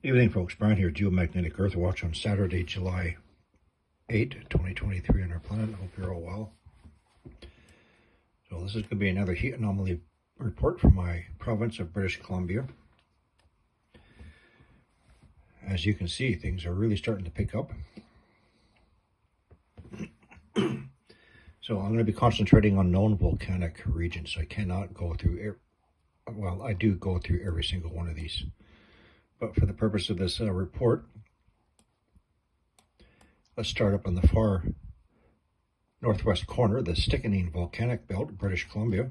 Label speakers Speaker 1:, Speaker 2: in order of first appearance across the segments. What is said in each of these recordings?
Speaker 1: Evening, folks. Brian here, Geomagnetic Earth Watch on Saturday, July 8, 2023 on our planet. I hope you're all well. So this is going to be another heat anomaly report from my province of British Columbia. As you can see, things are really starting to pick up. So I'm going to be concentrating on known volcanic regions. I cannot go through, well, I do go through every single one of these. But for the purpose of this report, let's start up on the far northwest corner, the Stickening Volcanic Belt, British Columbia.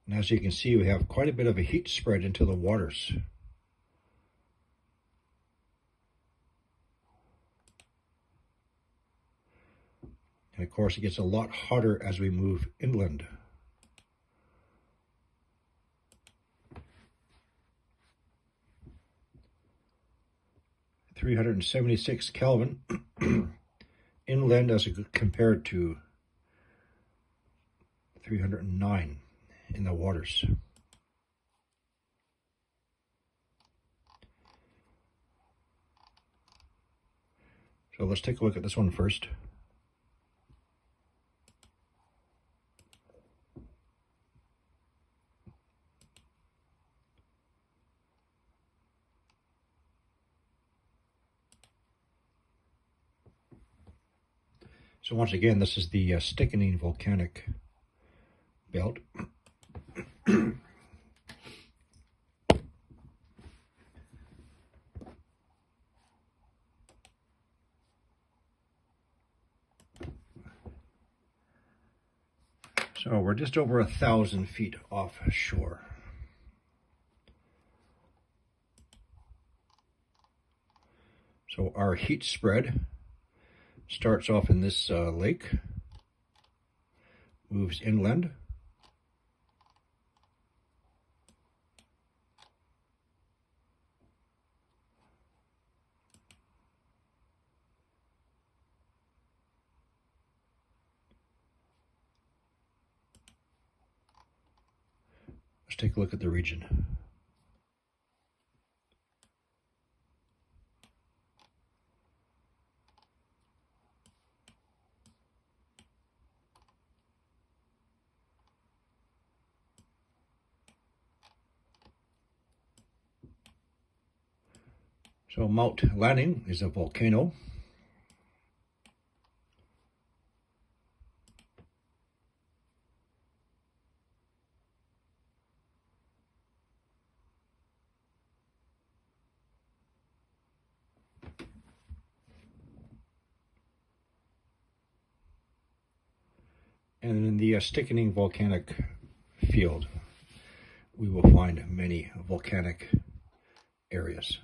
Speaker 1: And as you can see, we have quite a bit of a heat spread into the waters. And of course, it gets a lot hotter as we move inland. (376 Kelvin) inland as compared to 309 in the waters. So let's take a look at this one first. So once again, this is the Stickening Volcanic Belt. So we're just over 1,000 feet offshore. So our heat spread starts off in this lake, moves inland, let's take a look at the region. So Mount Lanning is a volcano. And in the Stickening Volcanic Field, we will find many volcanic areas.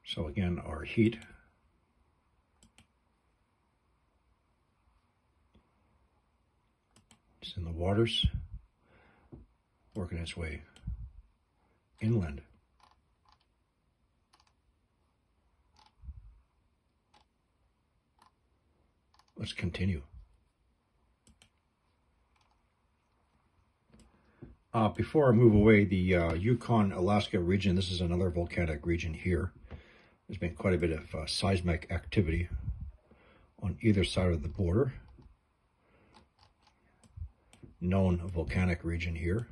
Speaker 1: So again, our heat is in the waters, working its way inland. Let's continue. Before I move away, the Yukon-Alaska region, this is another volcanic region here. There's been quite a bit of seismic activity on either side of the border. Known volcanic region here.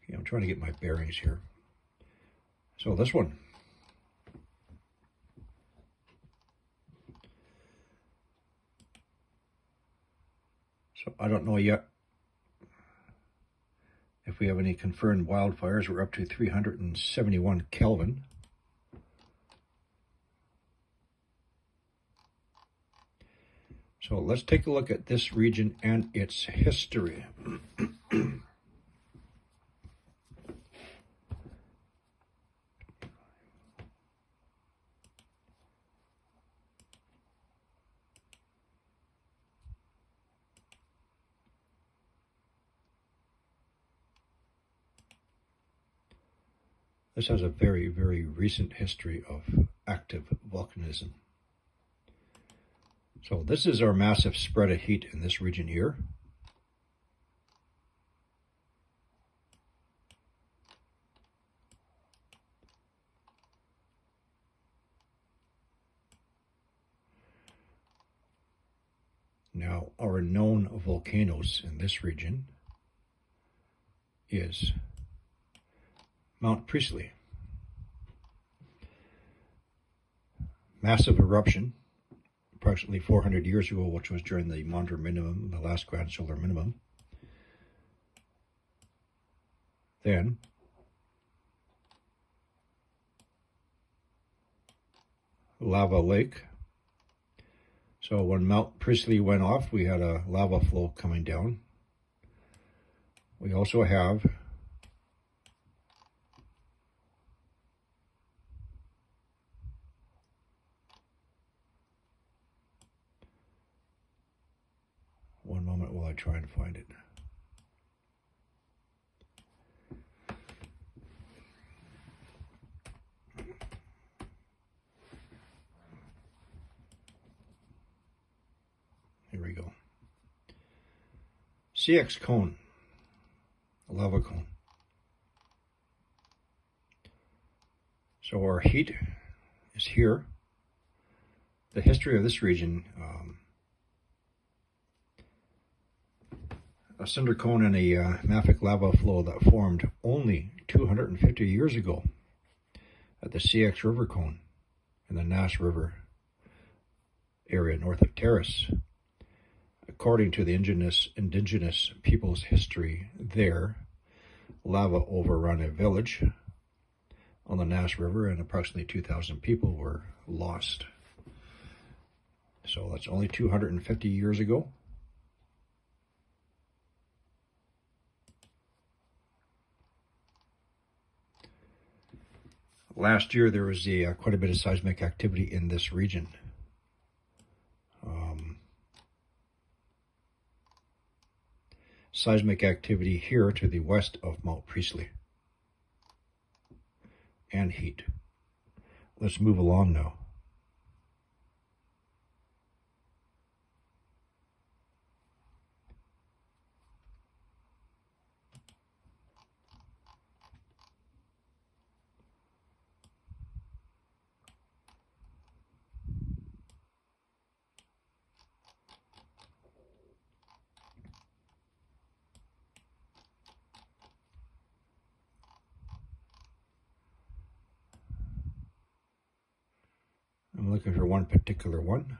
Speaker 1: Okay, I'm trying to get my bearings here. So this one. So I don't know yet if we have any confirmed wildfires. We're up to 371 Kelvin. So let's take a look at this region and its history. This has a very, very recent history of active volcanism. So this is our massive spread of heat in this region here. Now, our known volcanoes in this region is Mount Priestley. Massive eruption, approximately 400 years ago, which was during the Maunder minimum, the last grand solar minimum. Then, lava lake. So when Mount Priestley went off, we had a lava flow coming down. We also have one moment while I try and find it. Here we go. CX cone, a lava cone. So our heat is here. The history of this region, a cinder cone and a mafic lava flow that formed only 250 years ago at the CX River cone in the Nass River area north of Terrace. According to the indigenous people's history there, lava overran a village on the Nass River and approximately 2,000 people were lost. So that's only 250 years ago. Last year there was quite a bit of seismic activity in this region. Seismic activity here to the west of Mount Priestley. And heat. Let's move along now. I'm looking for one particular one.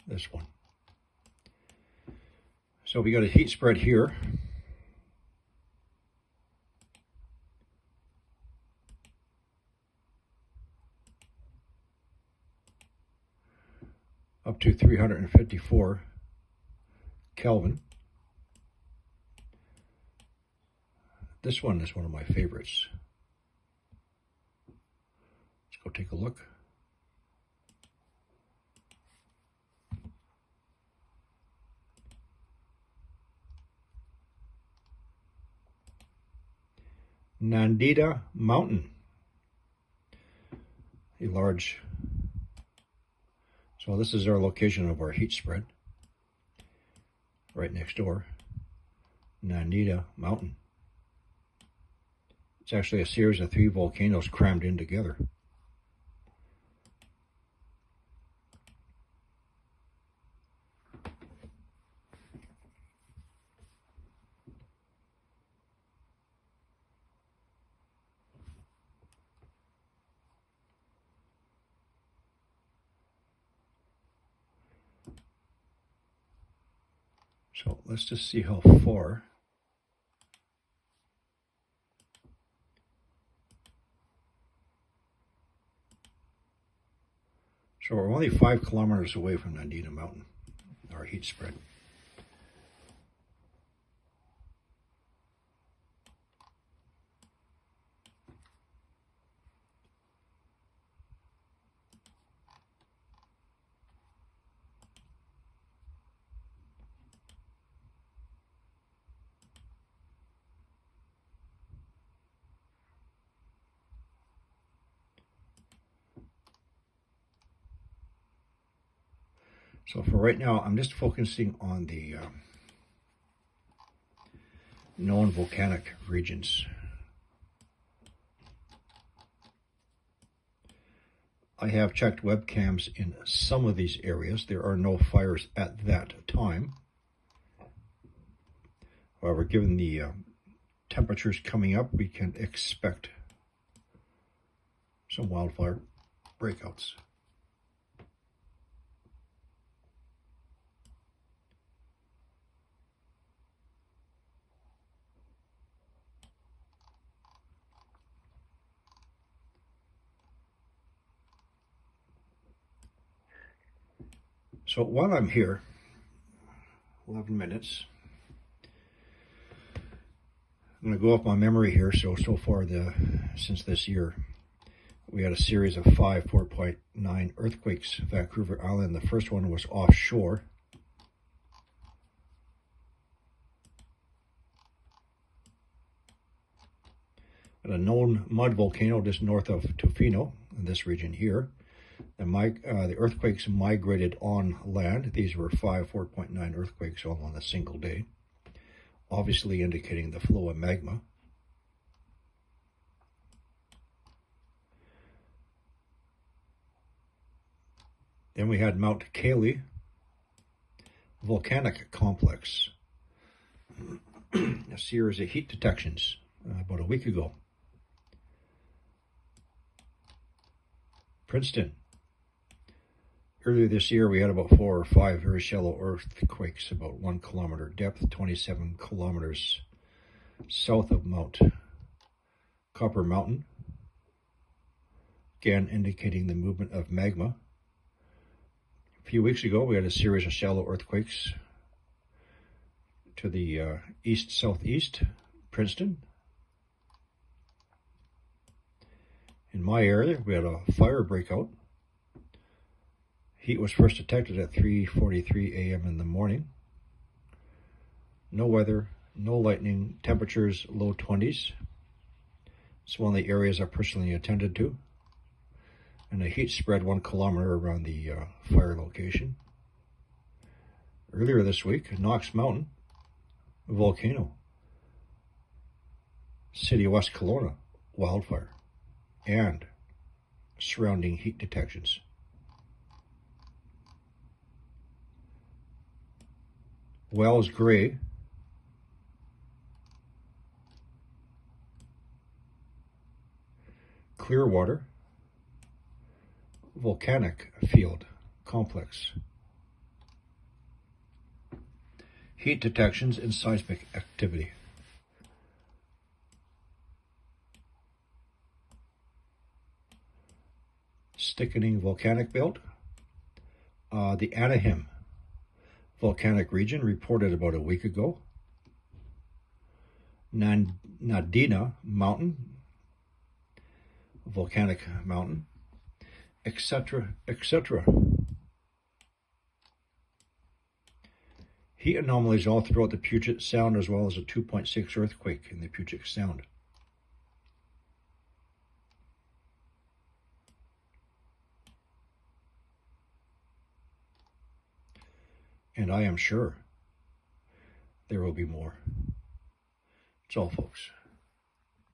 Speaker 1: This one. So we got a heat spread here. Up to 354 Kelvin. This one is one of my favorites. Let's go take a look. Nandita Mountain. A large. So this is our location of our heat spread. Right next door. Nandita Mountain. It's actually a series of 3 volcanoes crammed in together. So let's just see how far. So we're only 5 kilometers away from Nandina Mountain, our heat spread. So for right now, I'm just focusing on the known volcanic regions. I have checked webcams in some of these areas. There are no fires at that time. However, given the temperatures coming up, we can expect some wildfire breakouts. So while I'm here, 11 minutes, I'm going to go off my memory here. So far, since this year, we had a series of 5 4.9 earthquakes, Vancouver Island. The first one was offshore. At a known mud volcano just north of Tofino, in this region here. The earthquakes migrated on land. These were 5 4.9 earthquakes all on a single day, obviously indicating the flow of magma. Then we had Mount Cayley volcanic complex, a series of heat detections about a week ago. Princeton. Earlier this year, we had about 4 or 5 very shallow earthquakes, about 1 kilometer depth, 27 kilometers south of Mount Copper Mountain, again indicating the movement of magma. A few weeks ago, we had a series of shallow earthquakes to the east-southeast, Princeton. In my area, we had a fire breakout. Heat was first detected at 3:43 a.m. in the morning. No weather, no lightning, temperatures low 20s. It's one of the areas I personally attended to. And the heat spread 1 kilometer around the fire location. Earlier this week, Knox Mountain, a volcano. City of West Kelowna, wildfire. And surrounding heat detections. Wells Gray, Clearwater, volcanic field complex. Heat detections and seismic activity. Stickening volcanic belt. The Anaheim volcanic region reported about a week ago. Nandina Mountain, volcanic mountain, etc., etc. Heat anomalies all throughout the Puget Sound, as well as a 2.6 earthquake in the Puget Sound. And I am sure there will be more. That's all, folks.